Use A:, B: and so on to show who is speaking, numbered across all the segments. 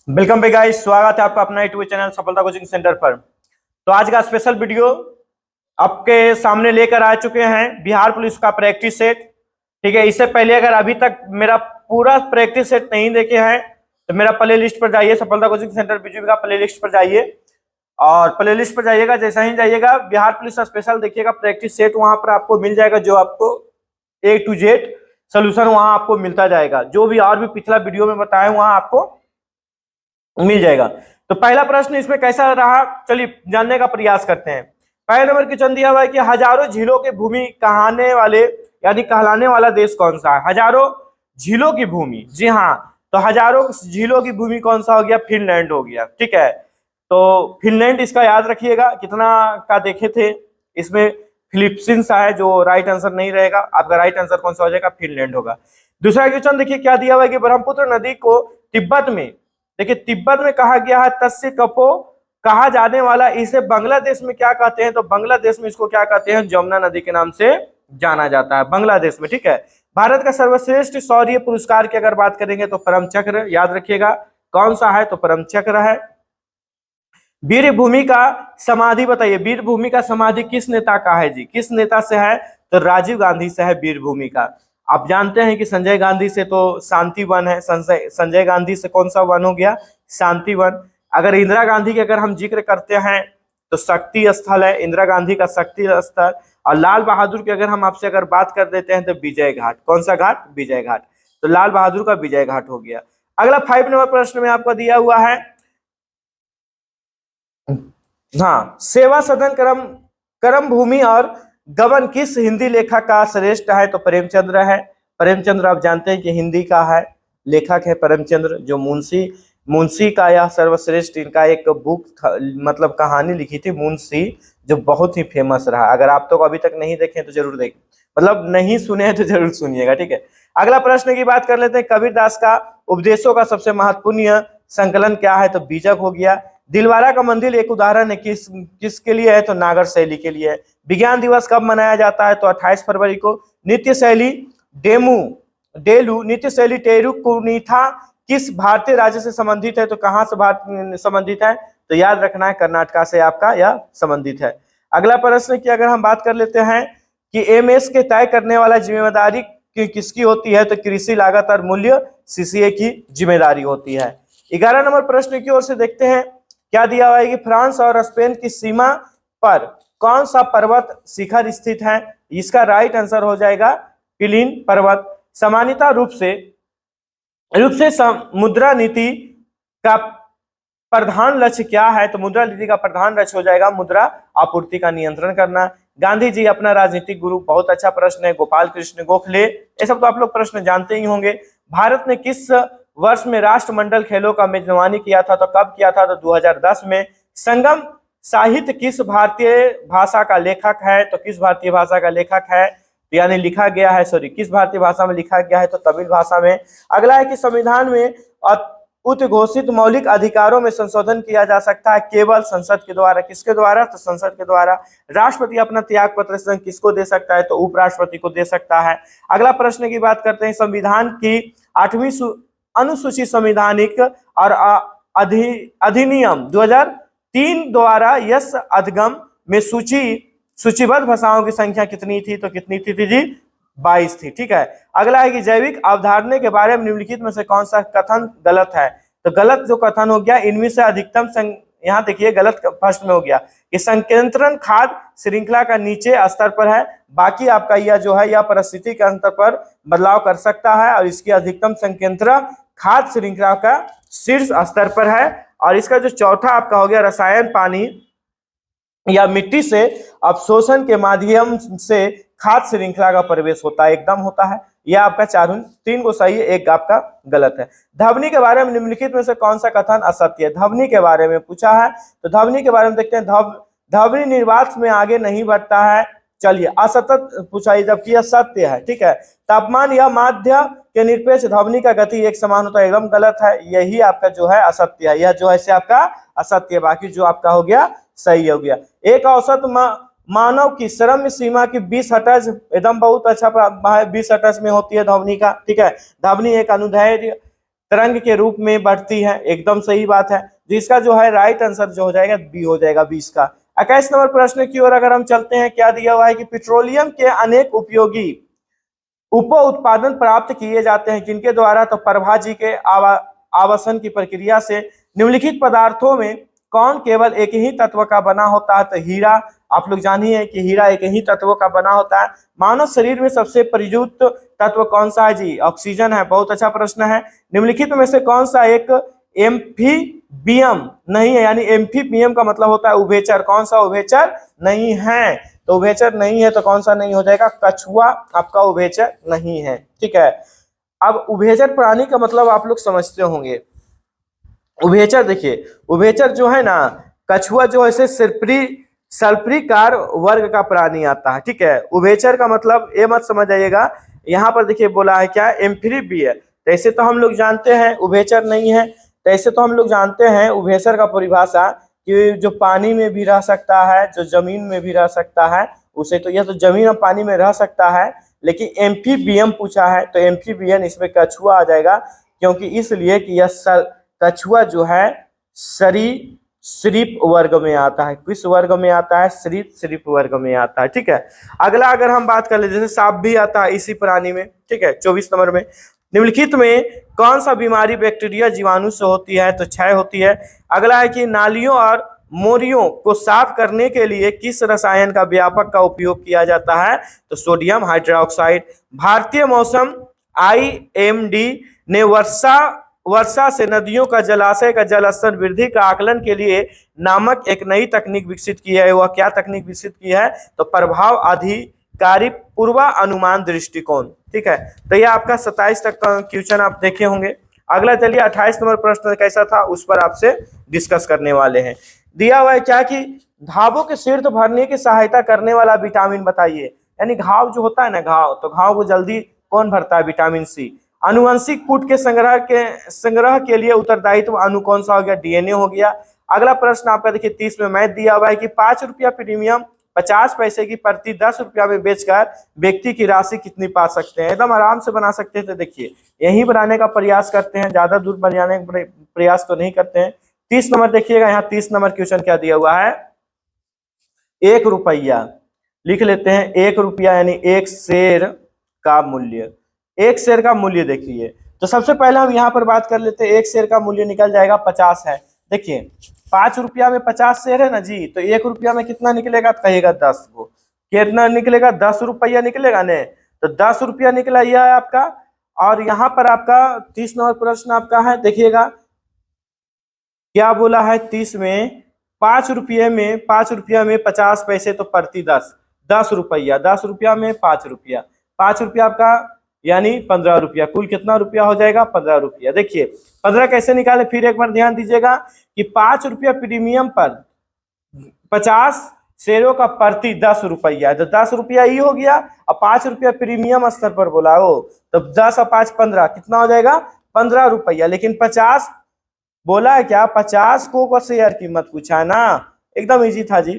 A: Welcome पे guys, स्वागत है आपका अपना यूट्यूब चैनल सफलता कोचिंग सेंटर पर। तो आज का स्पेशल वीडियो आपके सामने लेकर आ चुके हैं बिहार पुलिस का प्रैक्टिस सेट। ठीक है, इससे पहले अगर अभी तक मेरा पूरा प्रैक्टिस सेट नहीं देखे हैं तो मेरा प्ले लिस्ट पर जाइए, सफलता कोचिंग सेंटर बीजेपी का प्ले लिस्ट पर जाइए और प्ले लिस्ट पर जाइएगा। जैसा ही जाइएगा बिहार पुलिस का स्पेशल देखिएगा प्रैक्टिस सेट, वहां पर आपको मिल जाएगा जो आपको A to Z सोल्यूशन वहां आपको मिलता जाएगा। जो भी और भी पिछला वीडियो में बताया वहां आपको मिल जाएगा। तो पहला प्रश्न इसमें कैसा रहा, चलिए जानने का प्रयास करते हैं। पहले नंबर क्वेश्चन दिया हुआ है कि हजारों झीलों की भूमि कहलाने वाले यानी कहलाने वाला देश कौन सा है। हजारों झीलों की भूमि, जी हाँ, तो हजारों झीलों की भूमि कौन सा हो गया? फिनलैंड हो गया। ठीक है, तो फिनलैंड इसका याद रखिएगा। कितना का देखे थे इसमें? फिलिपींस है जो राइट आंसर नहीं रहेगा। आपका राइट आंसर कौन सा हो जाएगा? फिनलैंड होगा। दूसरा क्वेश्चन देखिए क्या दिया हुआ है कि ब्रह्मपुत्र नदी को तिब्बत में, देखिए तिब्बत में कहा गया है तस्य कपो कहा जाने वाला, इसे बांग्लादेश में क्या कहते हैं? तो बांग्लादेश में इसको क्या कहते हैं? जमुना नदी के नाम से जाना जाता है बांग्लादेश में। ठीक है, भारत का सर्वश्रेष्ठ शौर्य पुरस्कार की अगर बात करेंगे तो परम चक्र, याद रखिएगा कौन सा है? तो परम चक्र है। वीर भूमि का समाधि बताइए, वीर भूमि का समाधि किस नेता का है जी? किस नेता से है? तो राजीव गांधी से है वीर भूमि का। आप जानते हैं कि संजय गांधी से तो शांति वन है, संजय गांधी से कौन सा वन हो गया? शांति वन। अगर इंदिरा गांधी की अगर हम जिक्र करते हैं तो शक्ति स्थल है, इंदिरा गांधी का शक्ति स्थल। और लाल बहादुर की अगर हम आपसे अगर बात कर देते हैं तो विजय घाट। कौन सा घाट? विजय घाट। तो लाल बहादुर का विजय घाट हो गया। अगला 5 नंबर प्रश्न में आपको दिया हुआ है, हाँ, सेवा सदन कर्म कर्म भूमि और गबन किस हिंदी लेखक का श्रेष्ठ है? तो प्रेमचंद्र है। प्रेमचंद्र आप जानते हैं कि हिंदी का है, लेखक है प्रेमचंद्र, जो मुंशी मुंशी का यह सर्वश्रेष्ठ इनका एक बुक मतलब कहानी लिखी थी मुंशी, जो बहुत ही फेमस रहा। अगर आप तो अभी तक नहीं देखें तो जरूर देखें, मतलब नहीं सुने हैं तो जरूर सुनिएगा। ठीक है, अगला प्रश्न की बात कर लेते हैं। कबीरदास का उपदेशों का सबसे महत्वपूर्ण संकलन क्या है? तो बीजक हो गया। दिलवारा का मंदिर एक उदाहरण है, किसके लिए है? तो नागर शैली के लिए है। विज्ञान दिवस कब मनाया जाता है? तो 28 फरवरी को। नित्य शैली डेलू नित्य शैली टेरुकुनीथा किस भारतीय राज्य से संबंधित है? तो कहां से संबंधित है? तो याद रखना है कर्नाटका से आपका यह संबंधित है। अगला प्रश्न की अगर हम बात कर लेते हैं कि एमएस के तय करने वाला जिम्मेदारी किसकी होती है? तो कृषि लागत और मूल्य सीसीए की जिम्मेदारी होती है। 11 नंबर प्रश्न की ओर से देखते हैं क्या दिया हुआ है कि फ्रांस और स्पेन की सीमा पर कौन सा पर्वत शिखर स्थित है? इसका राइट आंसर हो जाएगा पिलिन पर्वत। सामान्यतः रूप से मुद्रा नीति का प्रधान लक्ष्य क्या है? तो मुद्रा नीति का प्रधान लक्ष्य हो जाएगा मुद्रा आपूर्ति का नियंत्रण करना। गांधी जी अपना राजनीतिक गुरु, बहुत अच्छा प्रश्न है, गोपाल कृष्ण गोखले, ये सब तो आप लोग प्रश्न जानते ही होंगे। भारत ने किस वर्ष में राष्ट्रमंडल खेलों का मेजबानी किया था? तो कब किया था? तो 2010 में। संगम साहित्य किस भारतीय भाषा का लेखक है? तो किस भारतीय भाषा का लेखक है? तो यानी लिखा गया है, सॉरी, किस भारतीय भाषा में लिखा गया है? तो तमिल भाषा में। अगला है कि संविधान में उद्घोषित मौलिक अधिकारों में संशोधन किया जा सकता है केवल संसद के द्वारा। किसके द्वारा? तो संसद के द्वारा। राष्ट्रपति अपना त्याग पत्र स्वयं किसको दे सकता है? तो उपराष्ट्रपति को दे सकता है। अगला प्रश्न की बात करते हैं। संविधान की 8वीं अनुसूची संवैधानिक और अधिनियम 2003 द्वारा यस अधिगम में सूचीबद्ध भाषाओं की संख्या कितनी थी? तो कितनी थी जी? 22 थी। ठीक है, अगला है कि जैविक अवधारणा के बारे में निम्नलिखित में से कौन सा कथन गलत है? तो गलत जो कथन हो गया इनमें से अधिकतम यहाँ देखिए गलत फर्स्ट में हो गया कि संकेंद्रण खाद्य श्रृंखला का नीचे स्तर पर है, बाकी आपका यह जो है यह परिस्थिति के अंतर पर बदलाव कर सकता है और इसकी अधिकतम संकेंद्रण खाद्य श्रृंखला का शीर्ष स्तर पर है। और इसका जो चौथा आपका हो गया रसायन पानी या मिट्टी से अवशोषण के माध्यम से खाद्य श्रृंखला का प्रवेश होता है, एकदम होता है। यह आपका 3 को सही है, एक आपका गलत है। ध्वनि के बारे में निम्नलिखित में से कौन सा कथन असत्य है? ध्वनि के बारे में पूछा है, तो ध्वनि के बारे में देखते हैं। ध्वनि निर्वात में आगे नहीं बढ़ता है, चलिए असतत पूछा है, जबकि यह सत्य है। ठीक है, तापमान या माध्य के निरपेक्ष ध्वनि का गति एक समान होता है, एकदम गलत है, यही आपका जो है असत्य है। यह जो है आपका असत्य है, बाकी जो आपका हो गया सही हो गया। एक औसत मानव की श्रम सीमा की 20 हर्ट्ज, एकदम बहुत अच्छा है, 20 हर्ट्ज में होती है ध्वनि का। ठीक है, ध्वनि एक अनुदैर्ध्य तरंग के रूप में बढ़ती है, एकदम सही बात है। जिसका जो है राइट आंसर जो हो जाएगा बी हो जाएगा 20 का। 21 नंबर प्रश्न की ओर अगर हम चलते हैं, क्या दिया हुआ है कि पेट्रोलियम के अनेक उपयोगी उप उत्पादन प्राप्त किए जाते हैं किनके द्वारा, तो प्रभा जी के आवासन की प्रक्रिया से। निम्नलिखित पदार्थों में कौन केवल एक ही तत्व का बना होता है, तो हीरा। आप लोग जानिए कि हीरा एक ही तत्व का बना होता है। मानव शरीर में सबसे प्रयुक्त तत्व कौन सा है जी, ऑक्सीजन है। बहुत अच्छा प्रश्न है। निम्नलिखित में से कौन सा एक एम्फीबियम नहीं है, यानी एम्फीबियम का मतलब होता है उभयचर, कौन सा उभयचर नहीं है, तो उभयचर नहीं है तो कौन सा नहीं हो जाएगा, कछुआ आपका उभयचर नहीं है। ठीक है, अब उभयचर प्राणी का मतलब आप लोग समझते होंगे। उभयचर देखिए, उभयचर जो है ना, कछुआ जो है सल्परीकार वर्ग का प्राणी आता है। ठीक है, उभयचर का मतलब ये मत समझ आइएगा, यहाँ पर देखिए बोला है क्या, एम्फीबियम। तो ऐसे तो हम लोग जानते हैं उभयचर नहीं है, तो ऐसे तो हम लोग जानते हैं उभयचर का परिभाषा कि जो पानी में भी रह सकता है, जो जमीन में भी रह सकता है, उसे तो यह तो जमीन और पानी में रह सकता है, लेकिन एम्फीबियम पूछा है तो एम्फीबियम इसमें कछुआ आ जाएगा, क्योंकि इसलिए कि यह कछुआ जो है सरीसृप वर्ग में आता है। किस वर्ग में आता है, सरीसृप वर्ग में आता है। ठीक है, अगला अगर हम बात कर ले, जैसे सांप भी आता है इसी प्राणी में। ठीक है, 24 नंबर में निम्नलिखित में कौन सा बीमारी बैक्टीरिया जीवाणु से होती है, तो क्षय होती है। अगला है कि नालियों और मोरियों को साफ करने के लिए किस रसायन का व्यापक का उपयोग किया जाता है, तो सोडियम हाइड्रोक्साइड। भारतीय मौसम IMD ने वर्षा से नदियों का जलाशय का जल स्तर वृद्धि का आकलन के लिए नामक एक नई तकनीक विकसित की है। वह क्या तकनीक विकसित की है, तो प्रभाव अधिकारी पूर्वानुमान दृष्टिकोण। ठीक है, तो यह आपका 27 तक का क्वेश्चन आप देखे होंगे। अगला चलिए 28 नंबर प्रश्न कैसा था उस पर आपसे डिस्कस करने वाले हैं। दिया हुआ है क्या कि घावों के शीर्ष भरने की सहायता करने वाला विटामिन बताइए। यानी घाव जो होता है ना, घाव, तो घाव को जल्दी कौन भरता है, विटामिन सी। आनुवंशिक पुट के संग्रह के लिए उत्तरदायित्व अणु कौन सा हो गया, DNA हो गया। अगला प्रश्न आपका देखिए 30 में मैथ दिया हुआ है कि 5 रुपया प्रीमियम 50 पैसे की प्रति 10 रुपया में बेचकर व्यक्ति की राशि कितनी पा सकते हैं। एकदम आराम से बना सकते हैं, तो देखिए यही बनाने का प्रयास करते हैं, ज्यादा दूर बनाने का प्रयास तो नहीं करते हैं। 30 नंबर देखिएगा, यहाँ 30 नंबर क्वेश्चन क्या दिया हुआ है, 1 रुपया लिख लेते हैं। 1 रुपया यानी 1 शेर का मूल्य। 1 शेर का मूल्य देखिए, तो सबसे पहले हम यहाँ पर बात कर लेते हैं। 1 शेर का मूल्य निकल जाएगा 50 है। देखिए 5 रुपया में 50 शेर है ना जी, तो 1 रुपया में कितना निकलेगा, कहिएगा 10 को। कितना निकलेगा, 10 रुपया निकलेगा ने, तो 10 रुपया निकला यह है आपका। और यहाँ पर आपका 30 नंबर प्रश्न आपका है, देखिएगा क्या बोला है 30 में, 5 रुपये में 50 पैसे तो प्रति 10 रुपया, 10 रुपया में 5 रुपया, 5 रुपया आपका यानी 15 रुपया, कुल कितना रुपया हो जाएगा, 15 रुपया। देखिए 15 कैसे निकाले, फिर एक बार ध्यान दीजिएगा कि 5 रुपया प्रीमियम पर 50 शेयरों का प्रति 10 रुपया, तो 10 रुपया ही हो गया। और 5 रुपया प्रीमियम स्तर पर बोला हो, तो 10 और 5 15, कितना हो जाएगा, 15 रुपया। लेकिन 50 बोला है क्या, 50 को शेयर कीमत पूछा है ना, एकदम इजी था जी।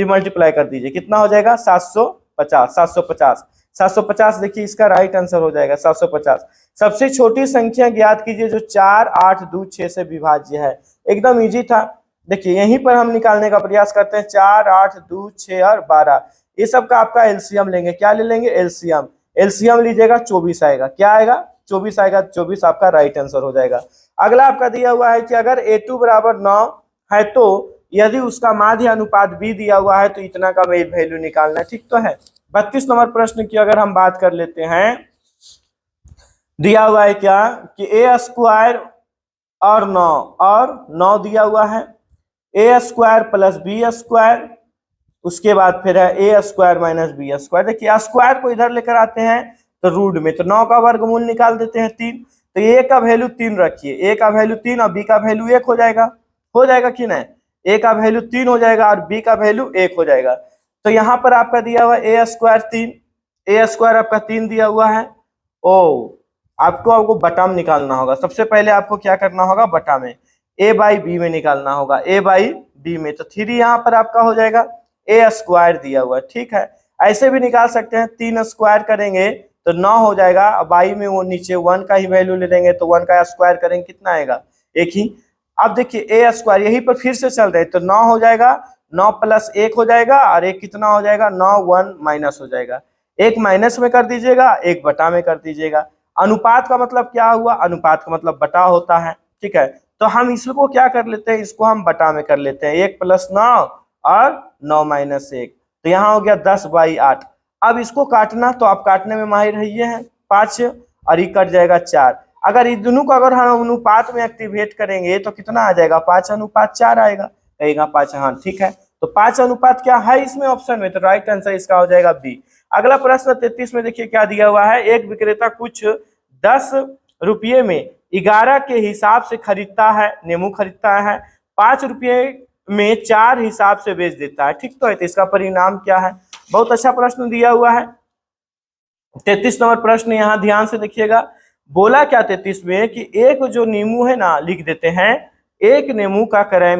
A: मल्टीप्लाई कर दीजिए, कितना हो जाएगा, 750। 750 देखिए इसका राइट आंसर हो जाएगा 750। सबसे छोटी संख्या ज्ञात कीजिए जो 4, 8, 2, 6 से विभाज्य है। एकदम इजी था। देखिए यहीं पर हम निकालने का प्रयास करते हैं। 4, 8, 2, 6 और 12, ये सब का आपका एलसीएम लेंगे। क्या ले लेंगे, एलसीएम। एलसीएम लीजिएगा 24 आएगा। क्या आएगा, 24 आएगा। 24 आपका राइट आंसर हो जाएगा। अगला आपका दिया हुआ है कि अगर A2 बराबर 9 है तो यदि उसका माध्य अनुपात B दिया हुआ है तो इतना का वैल्यू निकालना है। ठीक तो है। 32 नंबर प्रश्न की अगर हम बात कर लेते हैं, दिया हुआ है क्या कि A स्क्वायर और 9 दिया हुआ है, A square plus B square, उसके बाद फिर है A square minus B square. देखिए स्क्वायर को इधर लेकर आते हैं तो रूट में, तो 9 का वर्गमूल निकाल देते हैं 3, तो A का वैल्यू 3 रखिए। A का वैल्यू 3 और B का वैल्यू 1 हो जाएगा कि नहीं, A का वैल्यू 3 हो जाएगा और B का वैल्यू 1 हो जाएगा। तो यहाँ पर आपका दिया हुआ A स्क्वायर 3, A स्क्वायर आपका 3 दिया हुआ है। आपको बटा में निकालना होगा। सबसे पहले आपको क्या करना होगा, बटा में A बाई बी में निकालना होगा, A बाई बी में। तो 3 यहाँ पर आपका हो जाएगा, A स्क्वायर दिया हुआ है। ठीक है, ऐसे भी निकाल सकते हैं। 3 स्क्वायर करेंगे तो 9 हो जाएगा। अब आई में वो नीचे 1 का ही वैल्यू ले लेंगे तो 1 का स्क्वायर करेंगे कितना आएगा, एक ही। अब देखिए ए स्क्वायर यहीं पर फिर से चल रहे तो 9 हो जाएगा, 9 प्लस 1 हो जाएगा और एक कितना हो जाएगा 9, 1 माइनस हो जाएगा। एक माइनस में कर दीजिएगा, एक बटा में कर दीजिएगा। अनुपात का मतलब क्या हुआ, अनुपात का मतलब बटा होता है, ठीक है। तो हम इसको क्या कर लेते हैं, इसको हम बटा में कर लेते हैं, 1 प्लस 9 और 9 माइनस 1, तो यहाँ हो गया 10/8। अब इसको काटना तो आप काटने में माहिर रहिए हैं, 5 और ये कट जाएगा 4। अगर इस दोनों को अगर हम अनुपात में एक्टिवेट करेंगे तो कितना आ जाएगा, 5:4 आएगा, कहेगा 5, हाँ ठीक है। तो 5 अनुपात क्या है इसमें ऑप्शन में, तो राइट आंसर इसका हो जाएगा बी। अगला प्रश्न 33 में देखिए क्या दिया हुआ है, एक विक्रेता कुछ 10 रुपये में 11 के हिसाब से खरीदता है, नींबू खरीदता है, 5 रुपये में 4 हिसाब से बेच देता है, ठीक तो है। तो इसका परिणाम क्या है, बहुत अच्छा प्रश्न दिया हुआ है। 33 नंबर प्रश्न यहाँ ध्यान से देखिएगा, बोला क्या 33 में कि एक जो नींबू है ना, लिख देते हैं एक नींबू का क्रय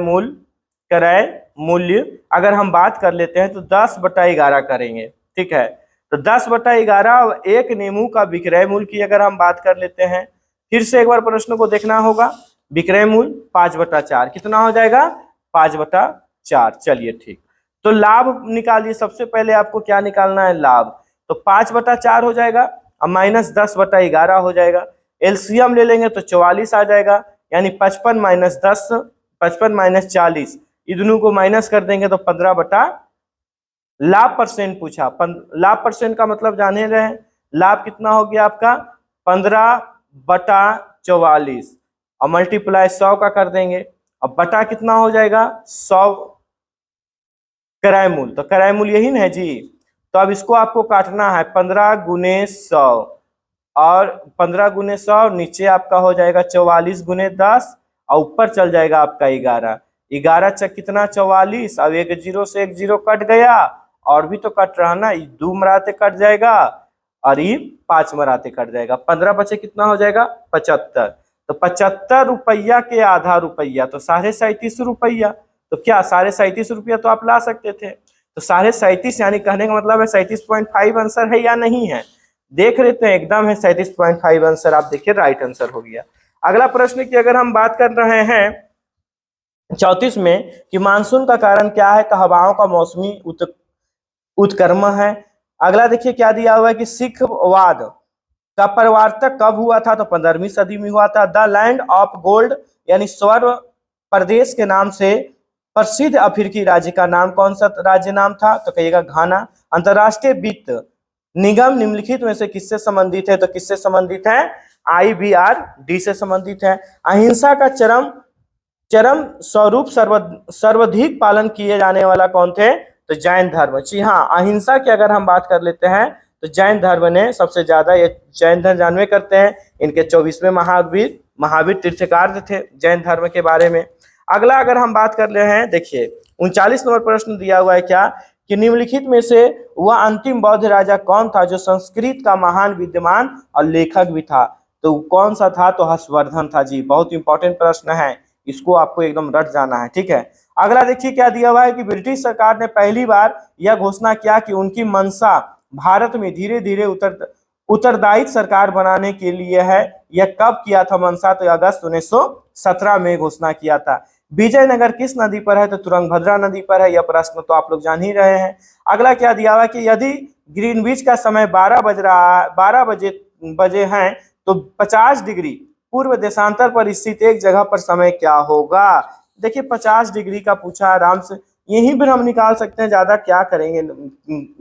A: मूल्य अगर हम बात कर लेते हैं तो 10/11 करेंगे, ठीक है। तो 10/11 एक नींबू का विक्रय मूल्य की अगर हम बात कर लेते हैं, फिर से एक बार प्रश्न को देखना होगा, विक्रय मूल्य 5/4 कितना हो जाएगा, 5/4। चलिए ठीक, तो लाभ निकालिए। सबसे पहले आपको क्या निकालना है, लाभ। तो 5/4 हो जाएगा और माइनस 10/11 हो जाएगा। एलसीएम ले लेंगे तो 44 आ जाएगा, यानी 55 माइनस 10, 55 माइनस 40, इन दोनों को माइनस कर देंगे तो 15 लाभ परसेंट पूछा। लाभ परसेंट का मतलब जाने रहे, लाभ कितना हो गया आपका 15/44 और मल्टीप्लाई 100 का कर देंगे। अब बटा कितना हो जाएगा 100 क्रय मूल्य, तो क्रय मूल्य यही है जी। तो अब इसको आपको काटना है 15 गुने 100 और 15 गुने 100, नीचे आपका हो जाएगा 44 गुने 10 और ऊपर चल जाएगा आपका 11। 11 चक कितना 44, अब एक 0 से एक 0 कट गया और भी तो कट रहा ना, 2 मराते कट जाएगा और ये 5 मराते कट जाएगा, 15 बचे कितना हो जाएगा 75। तो 75 रुपया के आधा रुपया तो 37.5 रुपया, तो क्या 37.5 रुपया तो आप ला सकते थे। तो 37.5 यानी कहने का मतलब है 37.5 आंसर है या नहीं है, देख लेते हैं। एकदम है 37.5 आंसर, आप देखिए राइट आंसर हो गया। अगला प्रश्न की अगर हम बात कर रहे हैं 34 में कि मानसून का कारण क्या है, तो हवाओं का मौसमी उत्क्रमण है। अगला देखिए क्या दिया हुआ है कि सिखवाद का प्रवर्तक कब हुआ था, तो 15वीं सदी में हुआ था। द लैंड ऑफ गोल्ड यानी स्वर्ण प्रदेश के नाम से प्रसिद्ध अफ्रीकी राज्य का नाम कौन सा राज्य नाम था, तो कहिएगा घाना। अंतरराष्ट्रीय वित्त निगम निम्नलिखित में से किससे संबंधित है, तो किससे संबंधित है, IBRD से संबंधित है। अहिंसा का चरम स्वरूप सर्वाधिक पालन किए जाने वाला कौन थे, तो जैन धर्म। जी हाँ, अहिंसा की अगर हम बात कर लेते हैं तो जैन धर्म ने सबसे ज्यादा, ये जैन धर्म जानवे करते हैं, इनके 24वें महावीर तीर्थकार थे जैन धर्म के बारे में। अगला अगर हम बात कर रहे हैं, देखिए 39 नंबर प्रश्न दिया हुआ है क्या कि निम्नलिखित में से वह अंतिम बौद्ध राजा कौन था जो संस्कृत का महान विद्वान और लेखक भी था, तो कौन सा था, तो हर्षवर्धन था जी। बहुत इंपॉर्टेंट प्रश्न है, इसको आपको एकदम रट जाना है, ठीक है। अगला देखिए क्या दिया हुआ है कि ब्रिटिश सरकार ने पहली बार यह घोषणा किया कि उनकी मंशा भारत में धीरे धीरे उत्तरदायित्व सरकार बनाने के लिए है। यह कब किया था मंशा, तो अगस्त 1917 में घोषणा किया था। विजयनगर किस नदी पर है, तो तुरंगभद्रा नदी पर है। यह प्रश्न तो आप लोग जान ही रहे हैं। अगला क्या दिया हुआ है कि यदि ग्रीनविच का समय 12 बजे हैं तो 50 डिग्री पूर्व देशांतर पर स्थित एक जगह पर समय क्या होगा। देखिए 50 डिग्री का पूछा, आराम से यहीं पर हम निकाल सकते हैं, ज्यादा क्या करेंगे,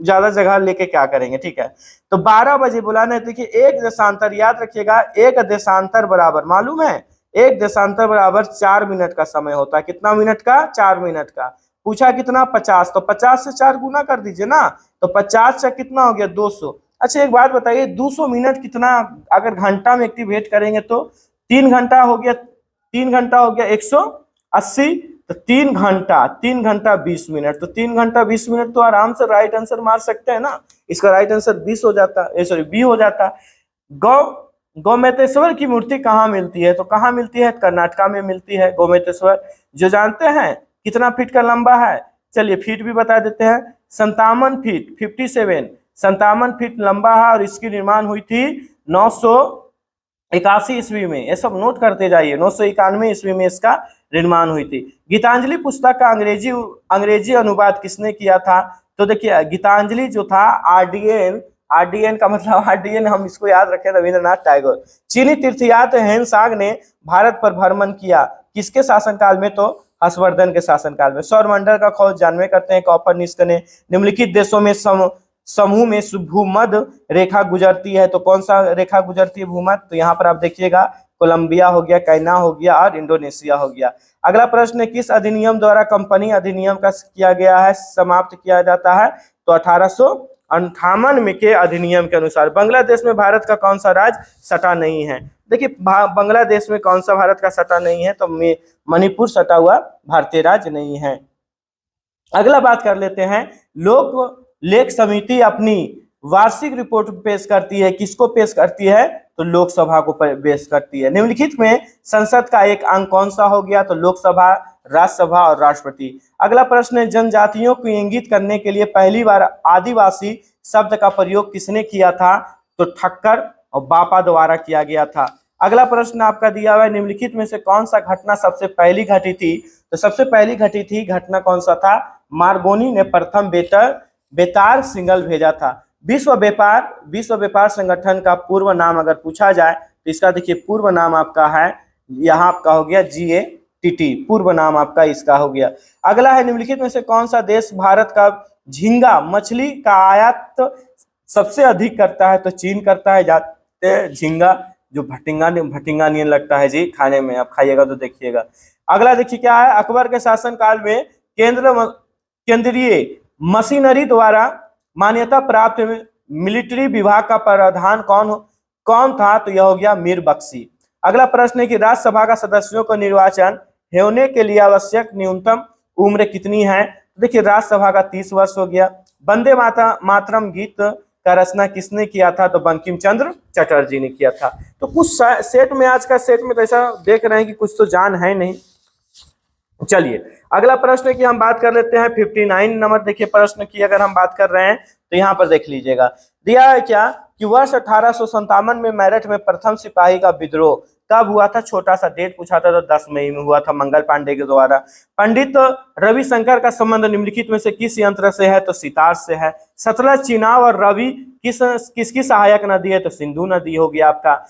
A: ज्यादा जगह लेके क्या करेंगे, ठीक है। तो 12 बजे बोला ना, देखिए एक देशांतर याद रखिएगा, एक देशांतर बराबर मालूम है, एक देशांतर बराबर 4 मिनट का समय होता है। कितना मिनट का, 4 मिनट का। पूछा कितना 50, तो 50 से 4 गुना कर दीजिए ना, तो 50 से कितना हो गया 200। अच्छा एक बात बताइए, 200 मिनट कितना अगर घंटा में एक्टिवेट करेंगे तो 3 घंटा हो गया, 3 घंटा हो गया 180, तो 3 घंटा 20 मिनट, तो 3 घंटा 20 मिनट तो आराम से राइट आंसर मार सकते हैं ना। इसका राइट आंसर 20 हो जाता, सॉरी बी हो जाता। गोमतेश्वर की मूर्ति कहाँ मिलती है, तो कहाँ मिलती है, कर्नाटका में मिलती है गोमतेश्वर। जो जानते हैं कितना फीट का लंबा है, चलिए फीट भी बता देते हैं, 57 फीट 57 57 फीट लंबा है और इसकी निर्माण हुई थी 981 ईस्वी में। ये सब नोट करते जाइए। 991 ईस्वी में इसका निर्माण हुई थी। गीतांजलि पुस्तक का अंग्रेजी अनुवाद किसने किया था? तो देखिए गीतांजलि जो था आरडीएन का मतलब आरडीएन हम इसको याद रखें, रविंद्रनाथ टैगोर। चीनी तीर्थयात्री हेनसांग ने भारत पर भ्रमण किया, किसके शासनकाल में? तो हर्षवर्धन के शासनकाल में। सौरमंडल का खोज जानवे करते हैं कोपरनिकस ने। निम्नलिखित देशों में समूह में भूमध्य रेखा गुजरती है, तो कौन सा रेखा गुजरती है भूमध्य? तो यहाँ पर आप देखिएगा कोलंबिया हो गया, कैना हो गया और इंडोनेशिया हो गया। अगला प्रश्न, किस अधिनियम द्वारा कंपनी अधिनियम का किया गया है, समाप्त किया जाता है? तो 1858 में के अधिनियम के अनुसार। बांग्लादेश में भारत का कौन सा राज्य सटा नहीं है? देखिए बांग्लादेश में कौन सा भारत का सटा नहीं है? तो मणिपुर सटा हुआ भारतीय राज्य नहीं है। अगला बात कर लेते हैं, लोक लेख समिति अपनी वार्षिक रिपोर्ट पेश करती है, किसको पेश करती है? तो लोकसभा को पेश करती है। निम्नलिखित में संसद का एक अंग कौन सा हो गया? तो लोकसभा, राज्यसभा और राष्ट्रपति। अगला प्रश्न है, जनजातियों को इंगित करने के लिए पहली बार आदिवासी शब्द का प्रयोग किसने किया था? तो ठक्कर और बापा द्वारा किया गया था। अगला प्रश्न आपका दिया हुआ है, निम्नलिखित में से कौन सा घटना सबसे पहली घटी थी? तो सबसे पहली घटी थी घटना कौन सा था? मार्गोनी ने प्रथम बेतार सिग्नल भेजा था। विश्व व्यापार संगठन का पूर्व नाम अगर पूछा जाए तो इसका देखिए पूर्व नाम आपका है, यहाँ आपका हो गया GATT, पूर्व नाम आपका इसका हो गया। अगला है, निम्नलिखित में से कौन सा देश भारत का झींगा मछली का आयात सबसे अधिक करता है? तो चीन करता है। जाते झींगा जो भटिंगा नियन लगता है जी खाने में, आप खाइएगा तो देखिएगा। अगला देखिए क्या है, अकबर के शासनकाल में केंद्रीय मशीनरी द्वारा मान्यता प्राप्त मिलिट्री विभाग का प्रधान कौन था? तो यह हो गया मीर बख्शी। अगला प्रश्न है कि राज्यसभा का सदस्यों को निर्वाचन होने के लिए आवश्यक न्यूनतम उम्र कितनी है? देखिए राज्यसभा का 30 वर्ष हो गया। वंदे मातरम गीत का रचना किसने किया था? तो बंकिम चंद्र चटर्जी ने किया था। तो कुछ सेट में, आज का सेट में तो ऐसा देख रहे हैं कि कुछ तो जान है नहीं। चलिए अगला प्रश्न है कि हम बात कर लेते हैं 59 नंबर देखिए प्रश्न की अगर हम बात कर रहे हैं तो यहाँ पर देख लीजिएगा दिया है क्या कि वर्ष 1857 में मेरठ में प्रथम सिपाही का विद्रोह कब हुआ था? छोटा सा डेट पूछा था तो 10 मई में हुआ था मंगल पांडे के द्वारा। पंडित रविशंकर का संबंध निम्नलिखित में से किस यंत्र से है? तो सितार से है। सतलज, चिनाब और रवि किसकी सहायक नदी है? तो सिंधु नदी हो गया आपका।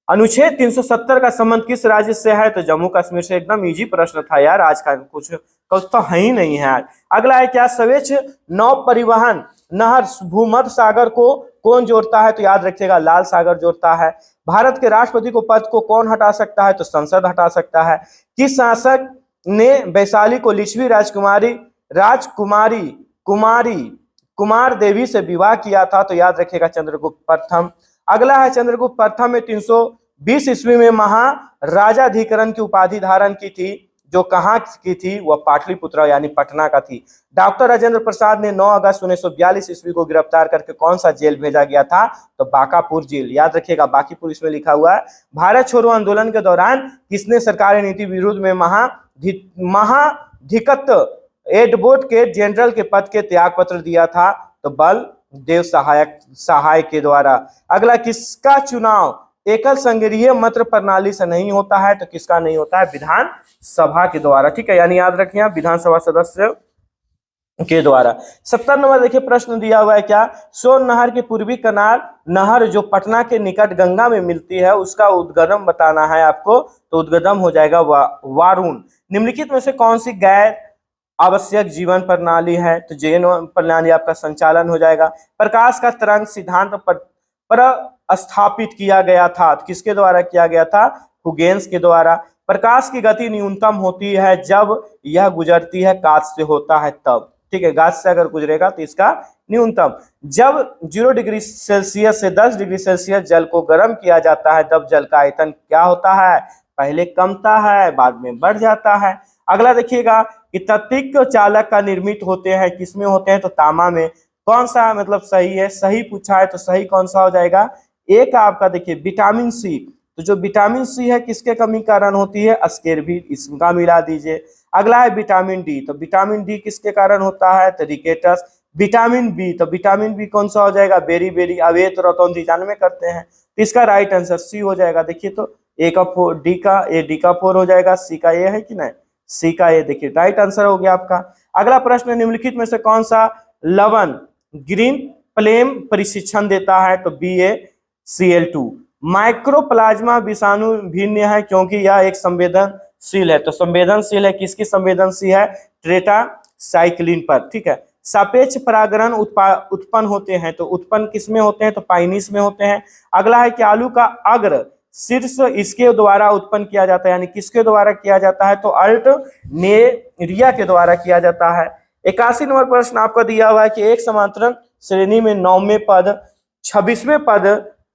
A: अनुच्छेद 370 का संबंध किस राज्य से है? तो जम्मू कश्मीर से। एकदम इजी प्रश्न था यार, आज का कुछ तो है ही नहीं है। अगला है क्या, स्वेच्छ नौ परिवहन नहर भूमध्य सागर को कौन जोड़ता है? तो याद रखिएगा लाल सागर जोड़ता है। भारत के राष्ट्रपति को पद को कौन हटा सकता है? तो संसद हटा सकता है। किस शासक ने वैशाली को लिच्छवी कुमार देवी से विवाह किया था? तो याद रखिएगा चंद्रगुप्त प्रथम। अगला है चंद्रगुप्त प्रथम में 320 ईस्वी में महाराजाधिकरण की उपाधि धारण की थी, जो कहाँ की थी? वह पाटलिपुत्र यानी पटना का थी। डॉक्टर राजेंद्र प्रसाद ने 9 अगस्त 1942 ईस्वी को गिरफ्तार करके कौन सा जेल भेजा गया था? तो बांकापुर जेल। याद रखिएगा बांकीपुर इसमें लिखा हुआ है। भारत छोड़ो आंदोलन के दौरान किसने सरकारी नीति विरुद्ध में महाधिकत एडवोकेट के जनरल के पद के त्याग पत्र दिया था? तो बलदेव सहाय के द्वारा। अगला, किसका चुनाव एकल संग्रहीय मत प्रणाली से नहीं होता है? तो किसका नहीं होता है? विधान सभा के द्वारा। ठीक है, यानी याद रखिए विधानसभा सदस्य के द्वारा। 70 नंबर देखिए प्रश्न दिया हुआ है क्या, सोन नहर के पूर्वी किनार नहर जो पटना के निकट गंगा में मिलती है उसका उद्गम बताना है आपको। तो उद्गम हो जाएगा वारुण। निम्नलिखित में से कौन सी गैर आवश्यक जीवन प्रणाली है? तो जीवन प्रणाली आपका संचालन हो जाएगा। प्रकाश का तरंग सिद्धांत पर स्थापित किया गया था, तो किसके द्वारा किया गया था? हुगेन्स के द्वारा। प्रकाश की गति न्यूनतम होती है जब यह गुजरती है कांच से होता है तब। ठीक है, कांच से अगर गुजरेगा तो इसका न्यूनतम। जब 0 डिग्री सेल्सियस से 10 डिग्री सेल्सियस जल को गर्म किया जाता है तब जल का आयतन क्या होता है? पहले कमता है बाद में बढ़ जाता है। अगला देखिएगा कि तत्विक चालक का निर्मित होते हैं, किसमें होते हैं? तो तांबा में। कौन सा मतलब सही है? सही पूछा है तो सही कौन सा हो जाएगा? एक आपका देखिए विटामिन सी। तो जो विटामिन सी है किसके कमी कारण होती है? स्केर्वी, इसका मिला दीजिए। अगला है विटामिन डी। तो विटामिन डी किसके कारण होता है? तो रिकेटस। विटामिन बी, तो विटामिन बी कौन सा हो जाएगा, बेरी बेरी। अब ए तो रतौंधी में करते हैं, तो इसका राइट आंसर सी हो जाएगा। देखिए तो ए का 4, डी का 4 हो जाएगा, सी का ए है कि नहीं, सी का ए। देखिए राइट आंसर हो गया आपका। अगला प्रश्न, निम्नलिखित में से कौन सा लवण ग्रीन फ्लेम प्रशिक्षण देता है, तो BaCl2। माइक्रोप्लाज्मा विषाणु भिन्न है क्योंकि यह एक संवेदनशील है, तो संवेदनशील है, किसकी संवेदनशील है, टेट्रासाइक्लिन पर, ठीक है। सापेक्ष परागण उत्पन्न होते हैं, तो उत्पन्न किसमें होते हैं, तो पाइनिस में होते हैं। अगला है कि आलू का अग्र शीर्ष इसके द्वारा उत्पन्न किया जाता है, यानी किसके द्वारा किया जाता है, तो अल्टरनेरिया के द्वारा किया जाता है। 81 नंबर प्रश्न आपका दिया हुआ है कि एक समांतरण श्रेणी में 9वें पद 26वें पद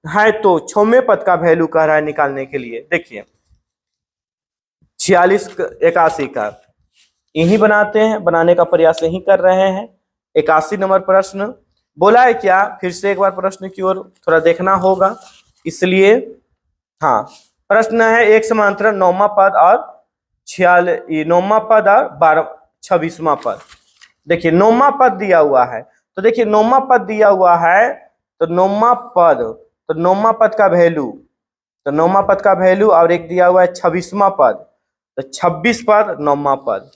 A: है, तो 6वें पद का वैल्यू कह रहा है निकालने के लिए। देखिए 46 81 का यही बनाते हैं, बनाने का प्रयास यही कर रहे हैं। 81 नंबर प्रश्न बोला है क्या, फिर से एक बार प्रश्न की ओर थोड़ा देखना होगा, इसलिए हाँ प्रश्न है एक समांतरण 9वां पद और 9वां पद और 26वां पद। देखिए 9वां पद दिया हुआ है, तो देखिए 9वां पद दिया हुआ है, तो 9वां पद, तो 9वां पद का वैल्यू, तो 9वां पद का वैल्यू, और एक दिया हुआ है 26वां पद, तो 26 पद 9वां पद,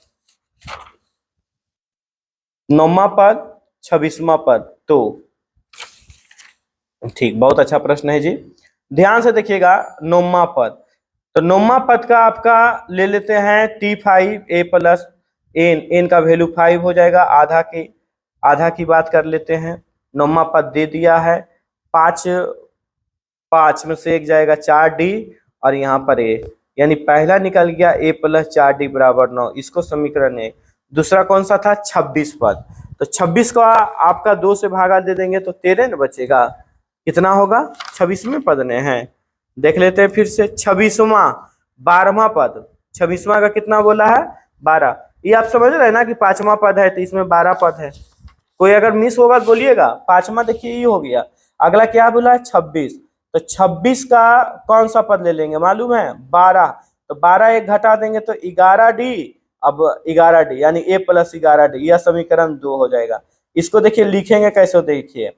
A: 9वां पद 26वां पद, तो ठीक, बहुत अच्छा प्रश्न है जी। ध्यान से देखिएगा 9वां पद, तो 9वां पद का आपका ले लेते हैं T5 A प्लस n का वैल्यू 5 हो जाएगा, आधा की बात कर लेते हैं। 9वां पद दे दिया है, 5 में से एक जाएगा 4D और यहाँ पर A, यानी पहला निकल गया A प्लस 4D बराबर 9, इसको समीकरण है। दूसरा कौन सा था, 26 पद, तो 26 का आपका 2 से भागा दे देंगे तो 13 न बचेगा, कितना होगा, 26वें पद ने है। देख लेते हैं फिर से 26वां 12वां पद, 26वां का कितना बोला है, 12। ये आप समझ रहे हैं ना कि 5वां पद है, तो इसमें 12 पद है। कोई अगर मिस होगा तो बोलिएगा। 5वां देखिए ये हो गया। अगला क्या बोला है, 26, तो 26 का कौन सा पद ले लेंगे मालूम है, 12, तो 12 एक घटा देंगे तो 11D, अब 11D यानी A प्लस 11D, यह समीकरण 2 हो जाएगा। इसको देखिए लिखेंगे कैसे, देखिए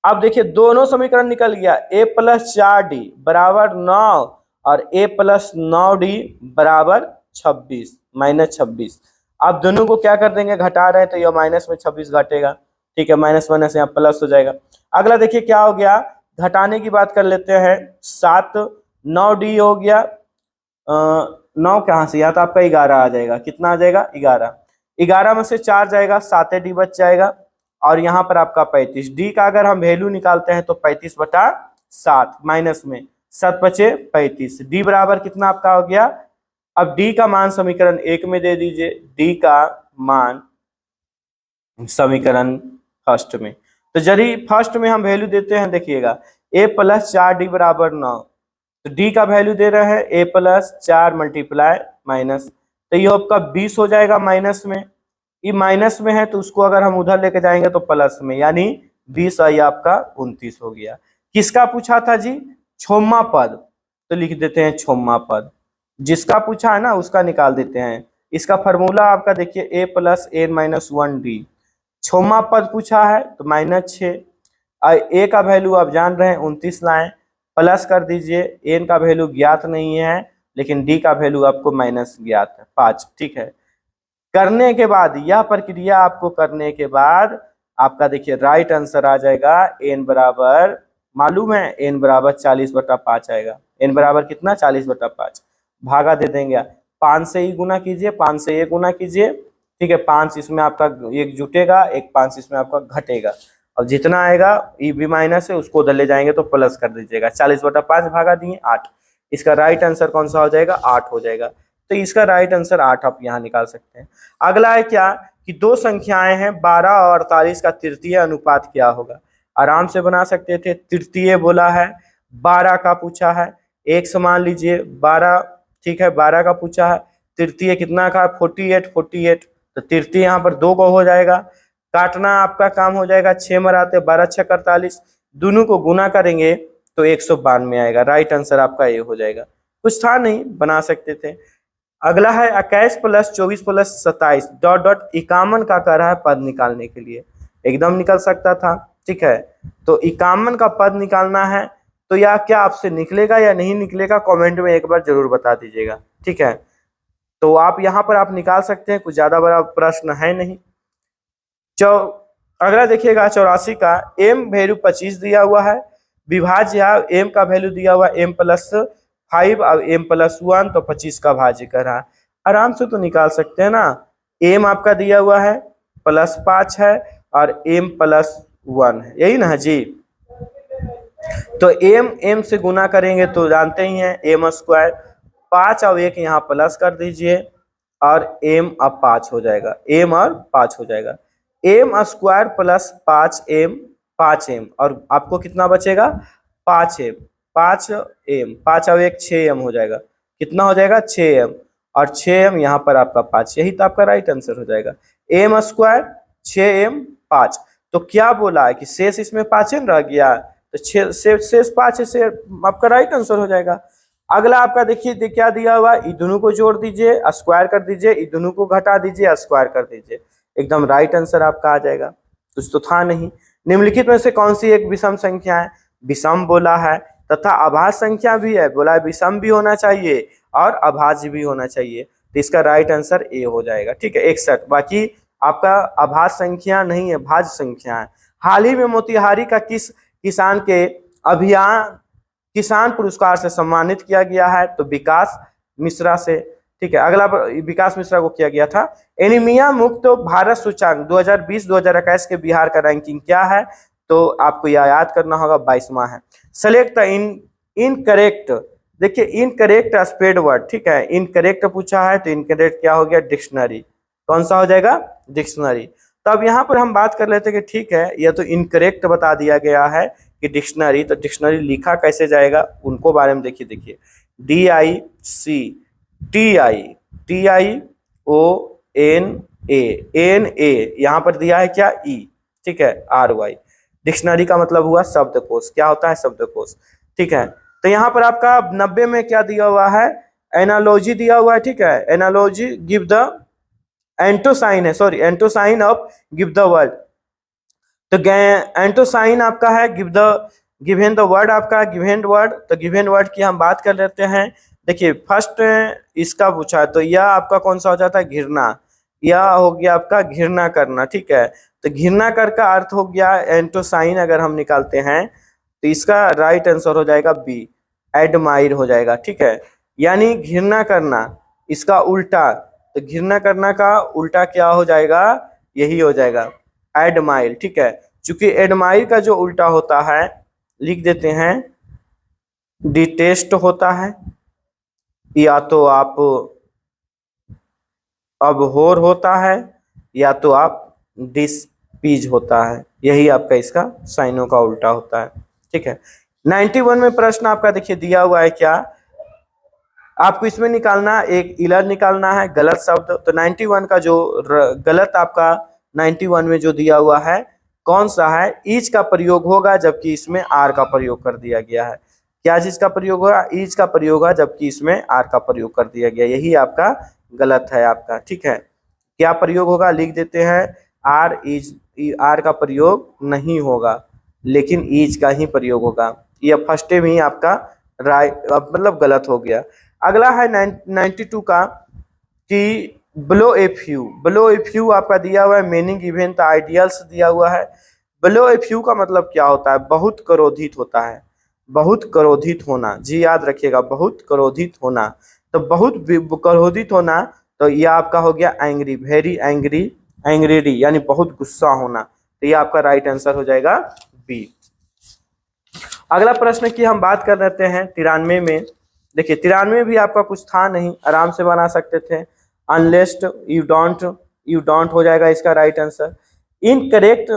A: अब देखिए दोनों समीकरण निकल गया, A प्लस 4D बराबर 9 और A प्लस 9D बराबर 26 माइनस 26। आप दोनों को क्या कर देंगे, घटा रहे हैं तो यह माइनस में 26 घटेगा, ठीक है, माइनस माइनस यहाँ प्लस हो जाएगा। अगला देखिए क्या हो गया, घटाने की बात कर लेते हैं, 7 9D हो गया, 9 कहाँ से, यहाँ तो आपका 11 आ जाएगा, कितना आ जाएगा, 11 में से 4 जाएगा, 7D बच जाएगा, और यहाँ पर आपका 35। डी का अगर हम वैल्यू निकालते हैं तो 35/7 माइनस में 7 बचे 35, डी बराबर कितना आपका हो गया। अब डी का मान समीकरण 1 में दे दीजिए, डी का मान समीकरण फर्स्ट में, तो यदि फर्स्ट में हम वैल्यू देते हैं, देखिएगा A प्लस 4D बराबर 9, तो डी का वैल्यू दे रहे हैं A प्लस 4 मल्टीप्लाई माइनस, तो ये आपका 20 हो जाएगा माइनस में, ये माइनस में है तो उसको अगर हम उधर लेके जाएंगे तो प्लस में, यानी 20 और ये आपका 29 हो गया। किसका पूछा था जी, 6वां पद, तो लिख देते हैं 6वां पद, जिसका पूछा है ना उसका निकाल देते हैं। इसका फॉर्मूला आपका देखिए A plus n minus 1D, 6वां पद पूछा है तो -6, A का वैल्यू आप जान रहे हैं 29 लाएं, प्लस कर दीजिए, n का वैल्यू ज्ञात नहीं है लेकिन D का वैल्यू आपको माइनस ज्ञात है 5, ठीक है। करने के बाद यह प्रक्रिया आपको करने के बाद आपका देखिए राइट आंसर आ जाएगा n बराबर, मालूम है n बराबर 40/5 आएगा, n बराबर कितना 40/5, भागा दे देंगे, 5 से ही गुना कीजिए, 5 से ये गुना कीजिए, ठीक है, 5 इसमें आपका एक जुटेगा, एक 5 इसमें आपका घटेगा, अब जितना आएगा ये भी माइनस है उसको उधर ले जाएंगे तो प्लस कर दीजिएगा, 40/5 भागा दिए 8, इसका राइट आंसर कौन सा हो जाएगा, 8 हो जाएगा। तो इसका राइट आंसर 8 आप यहाँ निकाल सकते हैं। अगला है क्या कि दो संख्याएं हैं 12 और 48 का तृतीय अनुपात क्या होगा, आराम से बना सकते थे। तृतीय बोला है, 12 का पूछा है, एक समान लीजिए 12, ठीक है, 12 का पूछा है, तृतीय कितना का 48, तो तृतीय यहाँ पर 2 को हो जाएगा, काटना आपका काम हो जाएगा, 6 मराते 12 6 48, दोनों को गुना करेंगे तो 192 आएगा, राइट आंसर आपका ये हो जाएगा। कुछ था नहीं, बना सकते थे। अगला है 21 + 24 + 27 ... 51 का कह रहा है पद निकालने के लिए। एकदम निकल सकता था। ठीक है, तो 51 का पद निकालना है, तो यह क्या आपसे निकलेगा या नहीं निकलेगा, कमेंट में एक बार जरूर बता दीजिएगा। ठीक है, तो आप यहाँ पर आप निकाल सकते हैं, कुछ ज्यादा बड़ा प्रश्न है नहीं। अगला देखिएगा 84 का, m वैल्यू 25 दिया हुआ है, विभाज्य m का वैल्यू दिया हुआ m+5 और m+1, तो 25 का भाज्य कर रहा है। आराम से तो निकाल सकते हैं ना, m आपका दिया हुआ है +5 है और m+1 है, यही ना जी। तो m से गुना करेंगे तो जानते ही हैं m², 5 और 1 यहाँ प्लस कर दीजिए और m अब 5 हो जाएगा, m और 5 हो जाएगा, m² + 5m, 5m, और आपको कितना बचेगा 5m, 5m, 5 और 1 6m हो जाएगा, कितना हो जाएगा 6m, और 6m यहाँ पर आपका 5, यही तो आपका राइट आंसर हो जाएगा। m² 6m 5, तो क्या बोला है कि शेष इसमें 5m रह गया, तो शेष 5 से आपका राइट आंसर हो जाएगा। अगला आपका देखिए क्या दिया हुआ, ई दोनों को जोड़ दीजिए, स्क्वायर कर दीजिए, ई दोनों को घटा दीजिए, स्क्वायर कर दीजिए, एकदम राइट आंसर आपका आ जाएगा। कुछ तो था नहीं। निम्नलिखित में से कौन सी एक विषम संख्या है, विषम बोला है तथा अभाज्य संख्या भी है, बोला है विषम भी होना चाहिए और अभाज्य भी होना चाहिए, तो इसका राइट आंसर ए हो जाएगा। ठीक है 61, बाकी आपका अभाज्य संख्या नहीं है, भाज्य संख्या है। हाल ही में मोतिहारी का किस किसान के अभियान किसान पुरस्कार से सम्मानित किया गया है, तो विकास मिश्रा से। ठीक है, अगला विकास मिश्रा को किया गया था। एनीमिया मुक्त भारत सूचकांक 2020-2021 के बिहार का रैंकिंग क्या है, तो आपको यह याद करना होगा 22वां है। सेलेक्ट इनकरेक्ट, देखिए इनकरेक्ट स्पेड वर्ड, ठीक है, इनकरेक्ट पूछा है तो इनकरेक्ट क्या हो गया, डिक्शनरी, कौन सा हो जाएगा, डिक्शनरी। तो अब यहाँ पर हम बात कर लेते हैं कि ठीक है यह तो इनकरेक्ट बता दिया गया है कि डिक्शनरी, तो डिक्शनरी लिखा कैसे जाएगा उनको बारे में देखिए DICTIONA यहाँ पर दिया है क्या ई, ठीक है RY, डिक्शनरी का मतलब हुआ शब्दकोश, क्या होता है शब्दकोश। ठीक है, तो यहाँ पर आपका 90 में क्या दिया हुआ है, एनालॉजी दिया हुआ है। ठीक है, एनालॉजी गिव द एंटोसाइन है, sorry antonym of give the word, तो एंटोसाइन आपका है गिवन द वर्ड, आपका गिवन वर्ड, तो गिवन वर्ड की हम बात कर लेते हैं। देखिए फर्स्ट इसका पूछा तो यह आपका कौन सा हो जाता है, घृणा, यह हो गया आपका घृणा करना। ठीक है, तो घृणा कर का अर्थ हो गया एंटोसाइन, अगर हम निकालते हैं तो इसका राइट आंसर हो जाएगा बी, एडमायर हो जाएगा। ठीक है, यानी घृणा करना, इसका उल्टा, तो घृणा करना का उल्टा क्या हो जाएगा, यही हो जाएगा एडमायर। ठीक है, चूंकि एडमायर का जो उल्टा होता है लिख देते हैं डिटेस्ट होता है, या तो आप अबहोर होता है, या तो आप डिस्पीज होता है, यही आपका इसका साइनों का उल्टा होता है। ठीक है, 91 में प्रश्न आपका देखिए दिया हुआ है क्या, आपको इसमें निकालना एक इलर निकालना है गलत शब्द, तो 91 का जो गलत आपका 91 में जो दिया हुआ है कौन सा है, ईच का प्रयोग होगा जबकि इसमें आर का प्रयोग कर दिया गया है। क्या चीज का प्रयोग होगा, ईच का प्रयोग होगा जबकि इसमें आर का प्रयोग कर दिया गया, यही आपका गलत है आपका। ठीक है, क्या प्रयोग होगा लिख देते हैं, आर का प्रयोग नहीं होगा लेकिन ईच का ही प्रयोग होगा, यह फर्स्ट में ही आपका राइट मतलब गलत हो गया। अगला है 92 का कि बिलो ए फ्यू आपका दिया हुआ है, मीनिंग गिवन द आइडियल्स दिया हुआ है। बिलो ए फ्यू का मतलब क्या होता है, बहुत क्रोधित होता है, बहुत क्रोधित होना, जी याद रखिएगा बहुत क्रोधित होना, तो बहुत क्रोधित होना, तो यह आपका हो गया एंग्री, वेरी एंग्री, एंग्री यानी बहुत गुस्सा होना, तो यह आपका राइट आंसर हो जाएगा बी। अगला प्रश्न की हम बात कर लेते हैं 93 में। देखिए 93 भी आपका कुछ था नहीं, आराम से बना सकते थे, अनलेस्ट यू डोंट हो जाएगा इसका राइट आंसर। इनकरेक्ट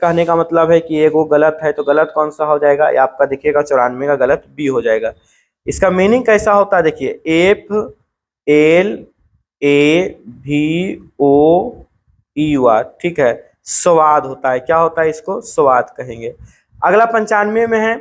A: कहने का मतलब है कि एक वो गलत है, तो गलत कौन सा हो जाएगा, ये आपका देखिएगा 94 का गलत बी हो जाएगा। इसका मीनिंग कैसा होता है, देखिए FLAVOEUR, ठीक है, स्वाद होता है, क्या होता है इसको स्वाद कहेंगे। अगला 95 में है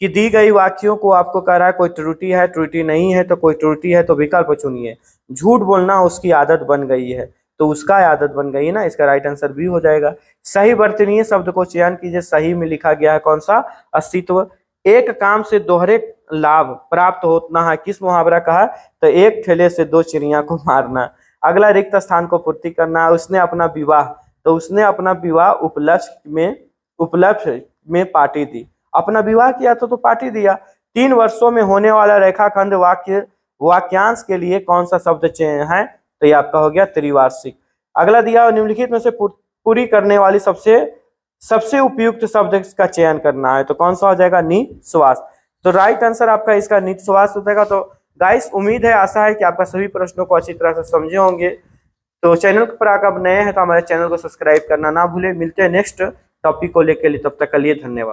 A: कि दी गई वाक्यों को आपको कह रहा है कोई त्रुटि है, त्रुटि नहीं है, तो कोई त्रुटि है तो विकल्प चुनिए। झूठ बोलना उसकी आदत बन गई है, तो उसका आदत बन गई ना, इसका राइट आंसर बी हो जाएगा। सही वर्तनीय शब्द को चयन कीजिए। सही में लिखा गया है कौन सा, अस्तित्व। एक काम से दोहरे लाभ प्राप्त होना है, किस मुहावरा का है, तो एक ठेले से दो चिड़िया को मारना। अगला रिक्त स्थान को पूर्ति करना। उसने अपना विवाह, तो उसने अपना विवाह उपलक्ष्य में पार्टी दी। अपना विवाह किया तो पार्टी दिया। 3 वर्षों में होने वाला रेखाखंड वाक्यांश के लिए कौन सा शब्द चयन है, तो ये आपका हो गया त्रिवार्षिक। अगला दिया निम्नलिखित में से पूरी करने वाली सबसे उपयुक्त शब्द का चयन करना है, तो कौन सा हो जाएगा, निश्वास। तो राइट आंसर आपका इसका निश्वास हो जाएगा। तो गाइस उम्मीद है, आशा है कि आपका सभी प्रश्नों को अच्छी तरह से समझे होंगे। तो चैनल पर अगर आप नए हैं तो हमारे चैनल को सब्सक्राइब करना ना भूले। मिलते हैं नेक्स्ट टॉपिक को लेकर, तब तक के लिए धन्यवाद।